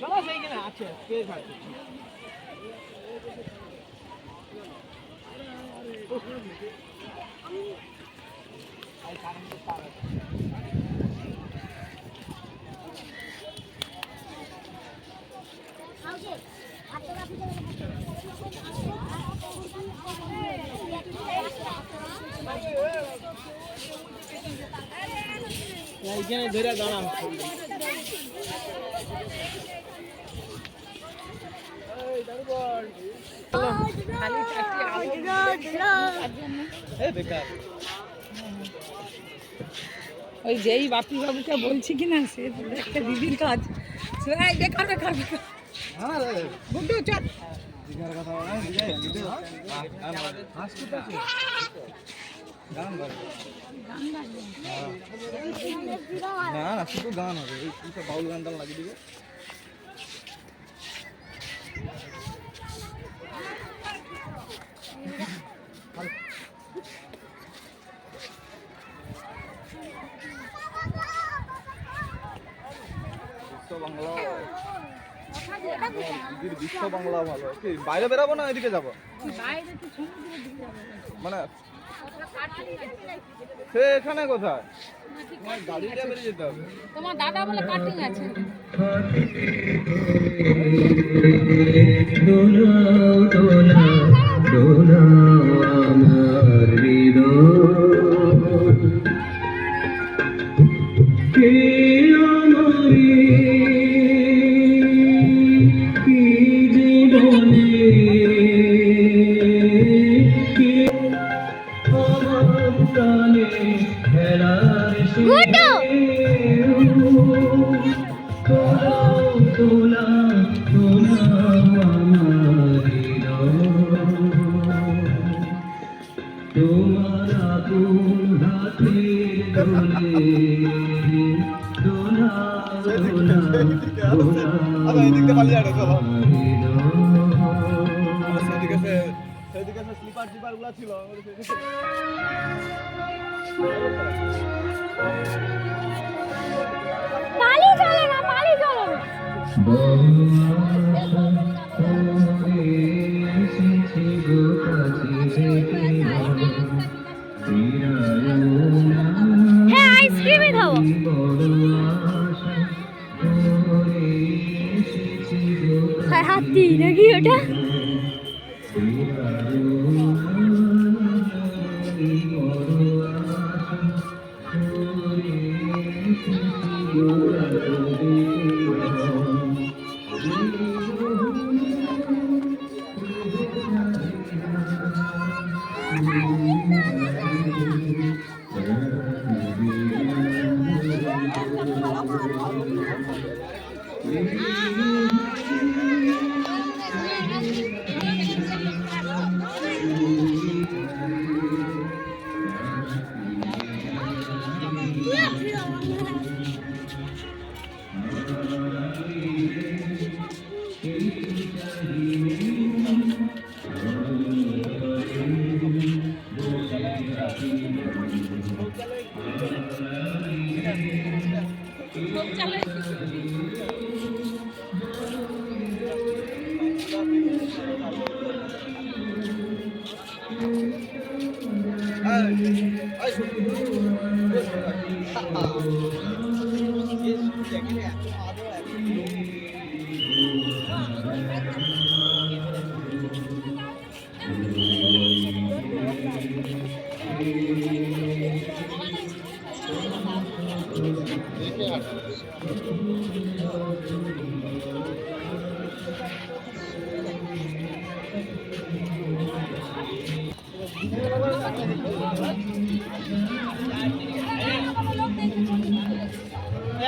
চলো সেইখানে আছে পেজ আছে এইখানে ধরে দাঁড়ান ওই যেই বাপি বাবুকে বলছি কিনা সে একটা দিদির কাজ বেকার বেকার গুড্ডু চল না না শুধু গান হবে এই বাউল গানটা লাগিয়ে দিবে বিশ্ব বাংলা ভালো কি বাইরে বেরাবো না এদিকে যাবো মানে সে এখানে কোথায় গাড়িটা বেরিয়ে যেতে হবে তোমার দাদা বলে কাটিং আছে স্লিপার গুলা ছিল পালি চলে না পালি চলে হ্যাঁ আইসক্রিমই খাবো হাতি নাকি ওটা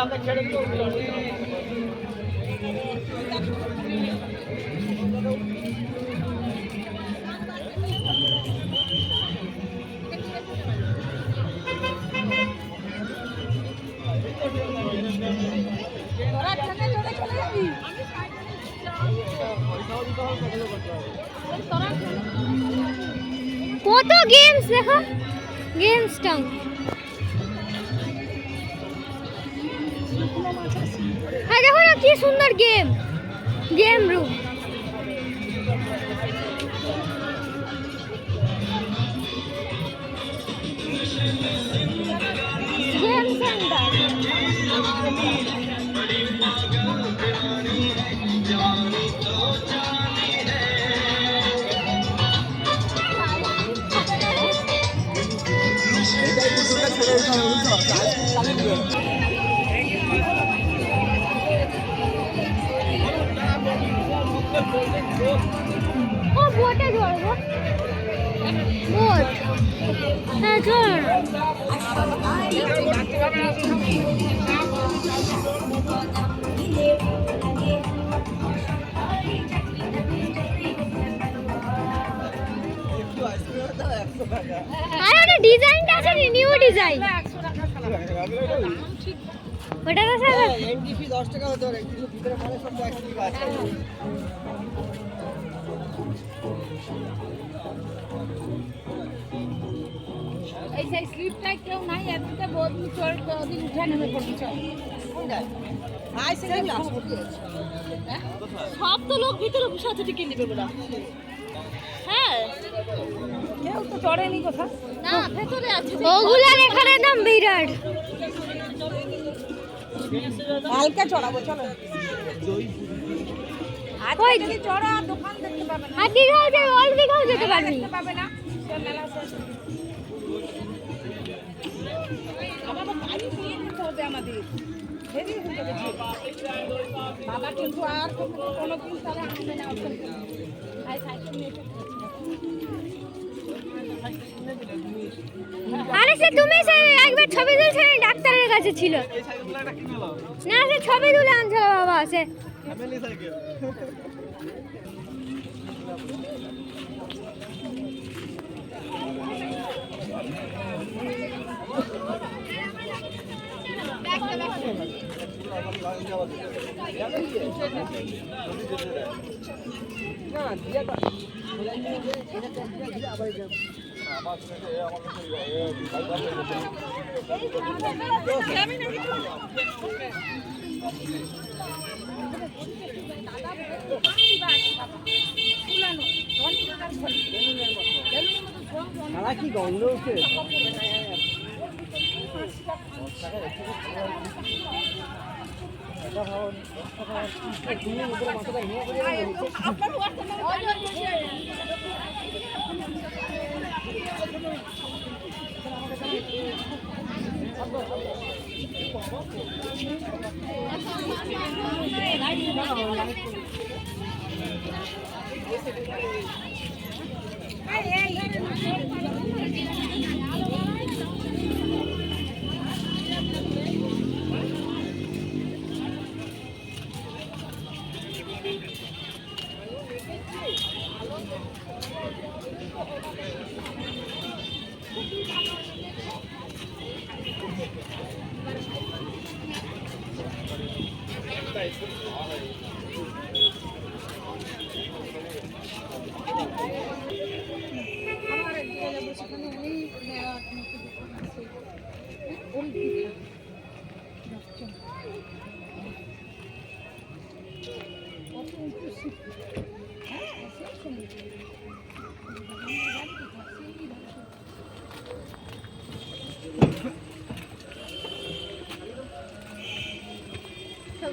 তোরা ট্রেনে চড়ে চলে যাবি কত গেমস দেখো, গেমস টাউন। হ্যাঁ দেখো না কি সুন্দর game, game room. Game centre. ও বোটে চড়বো, বোট, হ্যাঁ চল। আর ওটা ডিজাইনটা আছে, নিউ ডিজাইন। ওটা আছে এন্ট্রি ফি 10 টাকা হতে পারে, কিন্তু ভিতরে মানে সব ট্যাক্স লিখা আছে। এই সেই স্লিপটাই কেউ নাই, এদিকে বদলি চল ওদিন উঠে নেমে পড়বি চল। আই সে ক্লাস সব তো লোক ভিতরে বসে আছে, টিকিট নেবে বলা। হ্যাঁ কেউ তো চড়েনি কোথাও না, ভেতরে আছে ওগুলার, এখানে দাম বিরাট। হালকা চড়াবো চলো। ওই যদি চড়া দোকান দেখতে পাবে না, আর দীঘাও যাবে, অল দীঘাও যেতে পারবি। দেখতে পাবে না সে মেলা শেষ। আবার গাড়ি দিয়ে নিতে হবে আমাদের, হেভি হয়ে যাবে। বাবা কিন্তু আর কোনো দিন তারা আসবে না, ভাই সাইকেল নিয়ে আরে সে তুমি সে একবার ছবি তুলছে, ডাক্তারের কাছে ছিল এই সাইকেলটা কি হলো? না, সে ছবি তুলে আনছিল বাবা। সে ফ্যামিলি সাইকেল। কি গন্ধ উঠছে?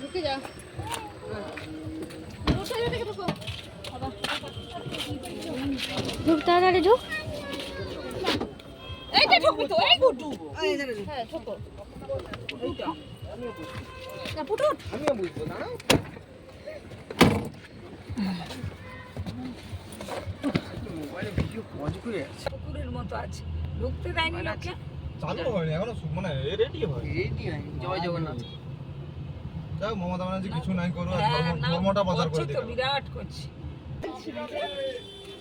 ঢুকে যা, ঢুক তাড়াতাড়ি ঢুক। এইটা ঢুকবি তো, এই গুড্ডু হ্যাঁ ঢুকো। না পুটু আমিও বুঝবো না। মোবাইলে ভিডিও পজ করে আছে। পুকুরের মতো আছে, ঢুকতে দেয়নি লোকে। চালু হয়নি এখনো, মানে রেডি হয়। রেডি হয়। জয় জগন্নাথ। যাও মমতা ব্যানার্জি কিছু নাই করো, হ্যাঁ, না, ধর্মটা প্রচার করে করছি তো, দিও। বিরাট করছি।